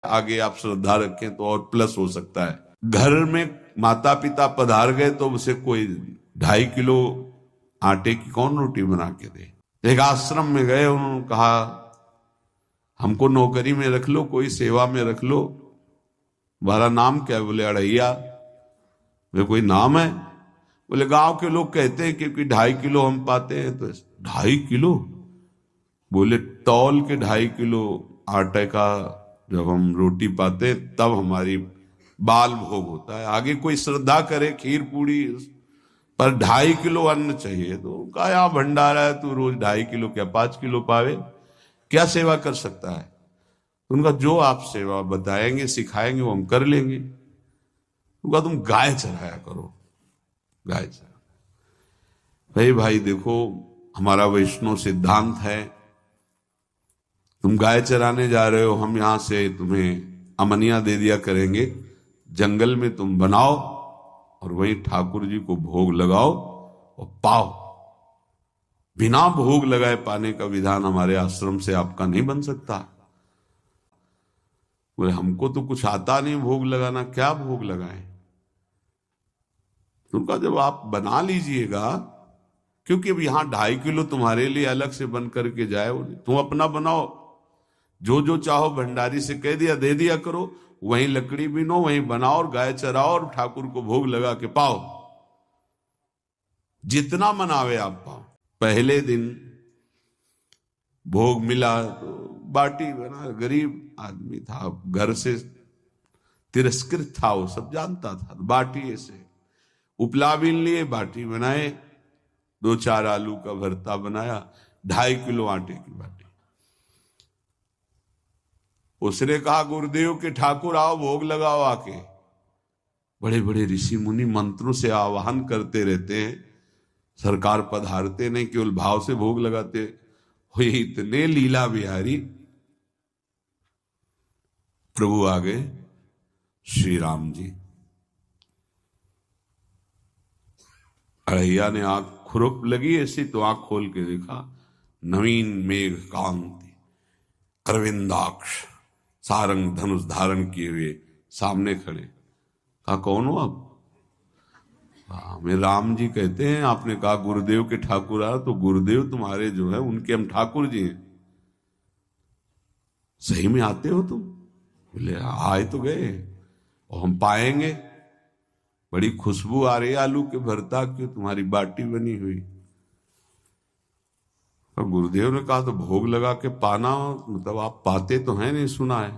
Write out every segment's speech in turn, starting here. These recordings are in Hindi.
आगे आप श्रद्धा रखें तो और प्लस हो सकता है। घर में माता पिता पधार गए तो उसे कोई 2.5 किलो आटे की कौन रोटी बना के दे। एक आश्रम में गए, उन्होंने कहा हमको नौकरी में रख लो, कोई सेवा में रख लो, तुम्हारा नाम क्या है? बोले अड़ैया। वे कोई नाम है? बोले गांव के लोग कहते हैं क्योंकि 2.5 किलो हम पाते हैं। तो 2.5 किलो? बोले तौल के 2.5 किलो आटे का जब हम रोटी पाते हैं तब हमारी बाल भोग होता है। आगे कोई श्रद्धा करे खीर पूड़ी, पर 2.5 किलो अन्न चाहिए। तो कहा यहाँ भंडारा है, तू रोज 2.5 किलो क्या 5 किलो पावे, क्या सेवा कर सकता है? उनका जो आप सेवा बताएंगे सिखाएंगे वो हम कर लेंगे। उनका तुम गाय चराया करो, गाय चरा। भाई देखो, हमारा वैष्णव सिद्धांत है, तुम गाय चराने जा रहे हो, हम यहां से तुम्हें अमनिया दे दिया करेंगे, जंगल में तुम बनाओ और वहीं ठाकुर जी को भोग लगाओ और पाओ। बिना भोग लगाए पाने का विधान हमारे आश्रम से आपका नहीं बन सकता। बोले हमको तो कुछ आता नहीं भोग लगाना, क्या भोग लगाएं? तुमका जब आप बना लीजिएगा, क्योंकि अब यहां 2.5 किलो तुम्हारे लिए अलग से बन करके जाए, तुम अपना बनाओ, जो जो चाहो भंडारी से कह दिया दे दिया करो, वहीं लकड़ी बीनो, वहीं बनाओ और गाय चराओ और ठाकुर को भोग लगा के पाओ। जितना मनावे आप पाओ। पहले दिन भोग मिला तो बाटी बना, गरीब आदमी था, घर से तिरस्कृत था, वो सब जानता था। बाटी ऐसे उपला बीन लिए, बाटी बनाए, 2-4 आलू का भरता बनाया, 2.5 किलो आटे की बाटी। उसने कहा गुरुदेव के ठाकुर आओ भोग लगाओ आके। बड़े बड़े ऋषि मुनि मंत्रों से आवाहन करते रहते हैं, सरकार पधारते नहीं, केवल भाव से भोग लगाते हुए। इतने लीला बिहारी प्रभु आ गए, श्री राम जी। अड़ैया ने आंख खुरप लगी ऐसी, तो आंख खोल के देखा, नवीन मेघ कांति, अरविंदाक्ष, सारंग धनुष धारण किए हुए सामने खड़े। कहा कौन हो आप? हमें राम जी कहते हैं। आपने कहा गुरुदेव के ठाकुर आ, तो गुरुदेव तुम्हारे जो है उनके हम ठाकुर जी हैं। सही में आते हो तुम? बोले आए तो गए और हम पाएंगे। बड़ी खुशबू आ रही है आलू के भरता की, तुम्हारी बाटी बनी हुई। और गुरुदेव ने कहा तो भोग लगा के पाना, मतलब आप पाते तो हैं? नहीं सुना है।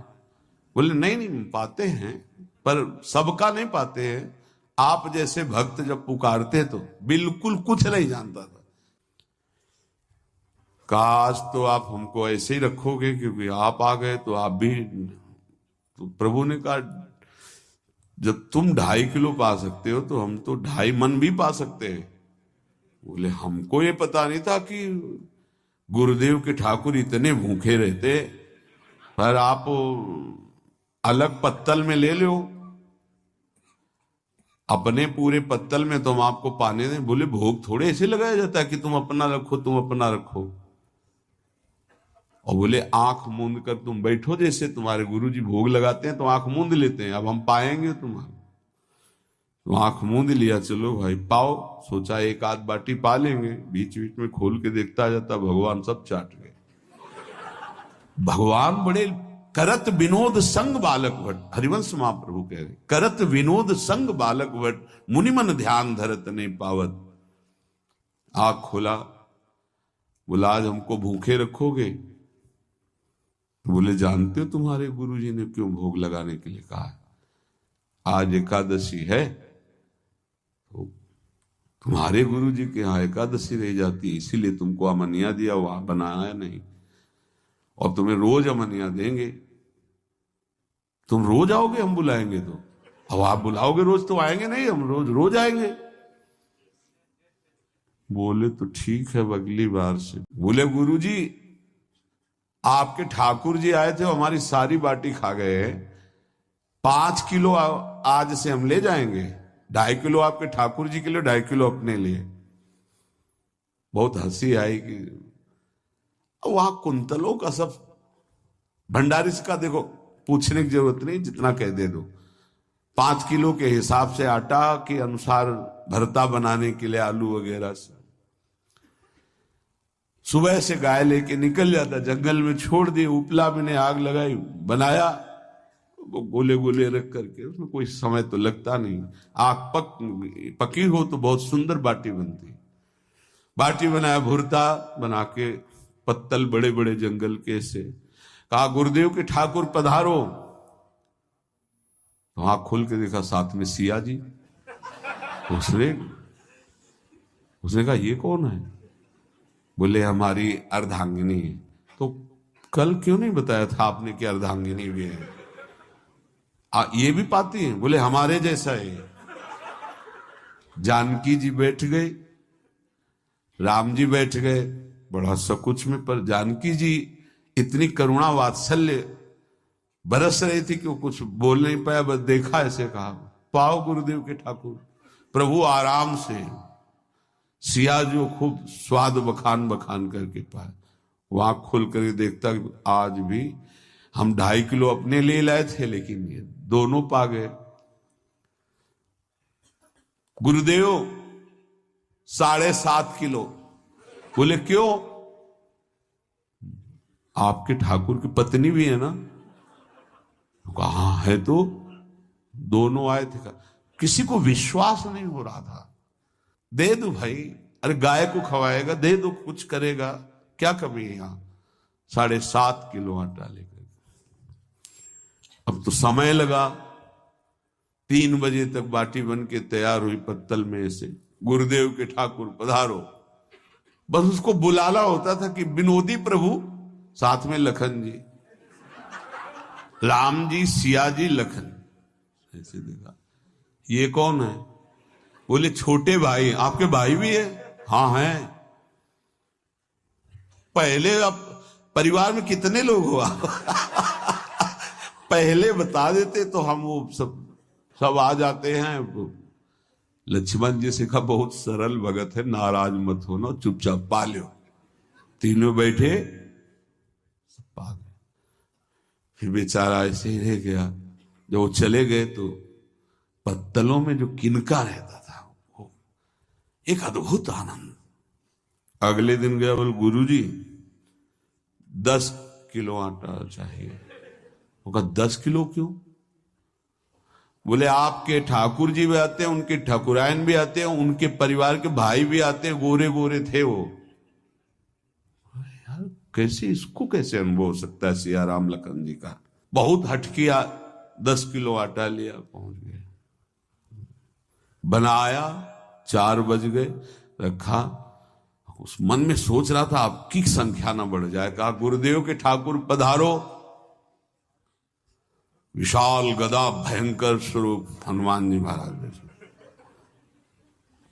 बोले नहीं पाते हैं, पर सबका नहीं पाते हैं। आप जैसे भक्त जब पुकारते तो बिल्कुल कुछ नहीं जानता था। काश तो आप हमको ऐसे ही रखोगे, क्योंकि आप आ गए तो आप भी। तो प्रभु ने कहा जब तुम 2.5 किलो पा सकते हो तो हम तो 2.5 मन भी पा सकते हैं। बोले हमको ये पता नहीं था कि गुरुदेव के ठाकुर इतने भूखे रहते, पर आप अलग पत्तल में ले लो, अपने पूरे पत्तल में तुम आपको पाने दें। बोले भोग थोड़े ऐसे लगाया जाता है कि तुम अपना रखो, तुम अपना रखो। और बोले आंख मूंद कर तुम बैठो, जैसे तुम्हारे गुरुजी भोग लगाते हैं तो आंख मूंद लेते हैं, अब हम पाएंगे तुम्हारा। तो आंख मूंद लिया, चलो भाई पाओ। सोचा एक आध बाटी पा लेंगे, बीच बीच में खोल के देखता जाता, भगवान सब चाट गए। भगवान बड़े करत विनोद संग बालक भट्ट, हरिवंश महाप्रभु कह रहे, करत विनोद संग बालक भट्ट, मुनिमन ध्यान धरत नहीं पावत। आंख खोला, बोला आज हमको भूखे रखोगे? बोले जानते हो तुम्हारे गुरुजी ने क्यों भोग लगाने के लिए कहा? आज एकादशी है, तो तुम्हारे गुरुजी के यहाँ एकादशी रह जाती है, इसीलिए तुमको अमनिया दिया, वहां बनाया नहीं। और तुम्हें रोज अमनिया देंगे। तुम रोज आओगे, हम बुलाएंगे तो? अब आप बुलाओगे रोज तो आएंगे नहीं, हम रोज रोज आएंगे। बोले तो ठीक है अगली बार से। बोले गुरुजी आपके ठाकुर जी आए थे, हमारी सारी बाटी खा गए हैं, 5 किलो आज से हम ले जाएंगे, 2.5 किलो आपके ठाकुर जी के लिए, 2.5 किलो अपने लिए। बहुत हंसी आई कि वहां कुंतलों का सब भंडारी का देखो, पूछने की जरूरत नहीं, जितना कह दे दो। 5 किलो के हिसाब से आटा के अनुसार भरता बनाने के लिए आलू वगैरह से। सुबह से गाय लेके निकल जाता, जंगल में छोड़ दिए, उपला मैंने आग लगाई, बनाया, वो गोले गोले रख करके, उसमें कोई समय तो लगता नहीं। आग पकी हो तो बहुत सुंदर बाटी बनती। बाटी बनाया, भुरता बना के, पत्तल बड़े बड़े जंगल के से, कहा गुरुदेव के ठाकुर पधारो। तो आंख खोल के देखा साथ में सिया जी। उसने कहा ये कौन है? बोले हमारी अर्धांगिनी है। तो कल क्यों नहीं बताया था आपने कि अर्धांगिनी भी है? ये भी पाती है? बोले हमारे जैसा है। जानकी जी बैठ गए, राम जी बैठ गए, बड़ा सकुच में, पर जानकी जी इतनी करुणा वात्सल्य बरस रही थी कि वो कुछ बोल नहीं पाया, बस देखा, ऐसे कहा पाओ गुरुदेव के ठाकुर। प्रभु आराम से, सिया जो खूब स्वाद बखान बखान करके पाए। वो आंख खोल कर देखता, आज भी हम 2.5 किलो अपने लिए लाए थे, लेकिन ये दोनों पा गए। गुरुदेव 7.5 किलो। बोले क्यों? आपके ठाकुर की पत्नी भी है ना? कहा है, तो दोनों आए थे। किसी को विश्वास नहीं हो रहा था। दे दो भाई, अरे गाय को खवाएगा, दे दो, कुछ करेगा, क्या कमी है यहां? 7.5 किलो आटा लेकर। अब तो समय लगा, 3 बजे तक बाटी बन के तैयार हुई पत्तल में से। गुरुदेव के ठाकुर पधारो। बस उसको बुलाना होता था कि विनोदी प्रभु, साथ में लखन जी, राम जी, सिया जी, लखन। ऐसे देखा, ये कौन है? बोले छोटे भाई। आपके भाई भी है? हाँ है। पहले अब परिवार में कितने लोग हो आप? पहले बता देते तो हम वो सब आ जाते हैं। लक्ष्मण जी से कहा बहुत सरल भगत है, नाराज मत होना, चुपचाप पा लो। तीनों बैठे, सब पा गए। फिर बेचारा ऐसे ही रह गया। जब वो चले गए तो पत्तलों में जो किनका रहता था, वो एक अद्भुत आनंद। अगले दिन गया, बोल गुरुजी 10 किलो आटा चाहिए। वो कहा 10 किलो क्यों? बोले आपके ठाकुर जी भी आते हैं, उनके ठाकुरायन भी आते हैं, उनके परिवार के भाई भी आते हैं, गोरे गोरे थे वो। यार कैसे, इसको कैसे अनुभव हो सकता है सिया राम लखन जी का? बहुत हट किया, 10 किलो आटा लिया, पहुंच गए, बनाया, 4 बज गए, रखा। उस मन में सोच रहा था आपकी संख्या ना बढ़ जाए। कहा गुरुदेव के ठाकुर पधारो। विशाल गदा, भयंकर स्वरूप हनुमान जी महाराज।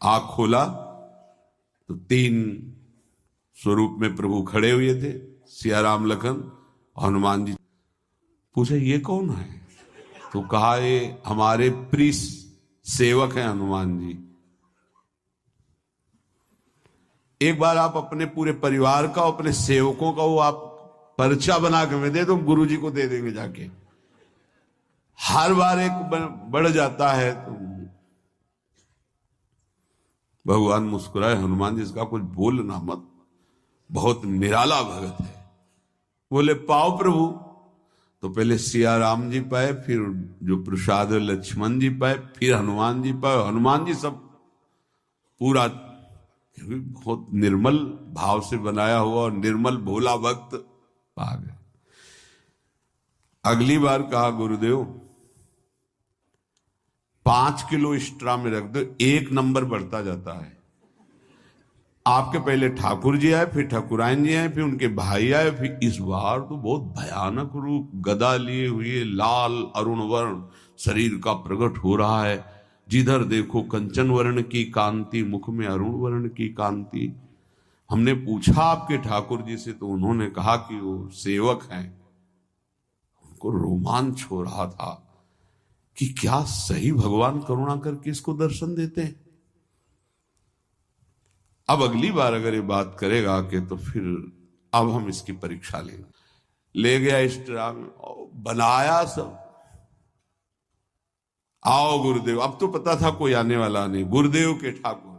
आंख खोला तो 3 स्वरूप में प्रभु खड़े हुए थे, सिया राम लखन हनुमान जी। पूछा ये कौन है? तो कहा ये हमारे प्रिय सेवक हैं हनुमान जी। एक बार आप अपने पूरे परिवार का, अपने सेवकों का वो आप पर्चा बना के मैं दे दो, गुरु जी को दे देंगे जाके। हर बार एक बढ़ जाता है तो भगवान मुस्कुराए, हनुमान जी इसका कुछ बोलना मत, बहुत निराला भगत है। बोले पाओ प्रभु। तो पहले सिया राम जी पाए, फिर जो प्रसाद लक्ष्मण जी पाए, फिर हनुमान जी पाए। हनुमान जी सब पूरा बहुत निर्मल भाव से बनाया हुआ और निर्मल भोला भक्त पा गए। अगली बार कहा गुरुदेव 5 किलो एक्स्ट्रा में रख दो, 1 नंबर बढ़ता जाता है। आपके पहले ठाकुर जी आए, फिर ठाकुरायन जी आए, फिर उनके भाई आए, फिर इस बार तो बहुत भयानक रूप, गदा लिए हुए, लाल अरुण वर्ण शरीर का प्रकट हो रहा है। जिधर देखो कंचन वर्ण की कांति, मुख में अरुण वर्ण की कांति। हमने पूछा आपके ठाकुर जी से तो उन्होंने कहा कि वो सेवक हैं। उनको रोमांच हो रहा था कि क्या सही भगवान करुणा करके इसको दर्शन देते हैं। अब अगली बार अगर ये बात करेगा कि तो फिर अब हम इसकी परीक्षा लेंगे। ले गया इस ड्राम, बनाया सब। आओ गुरुदेव, अब तो पता था कोई आने वाला नहीं, गुरुदेव के ठाकुर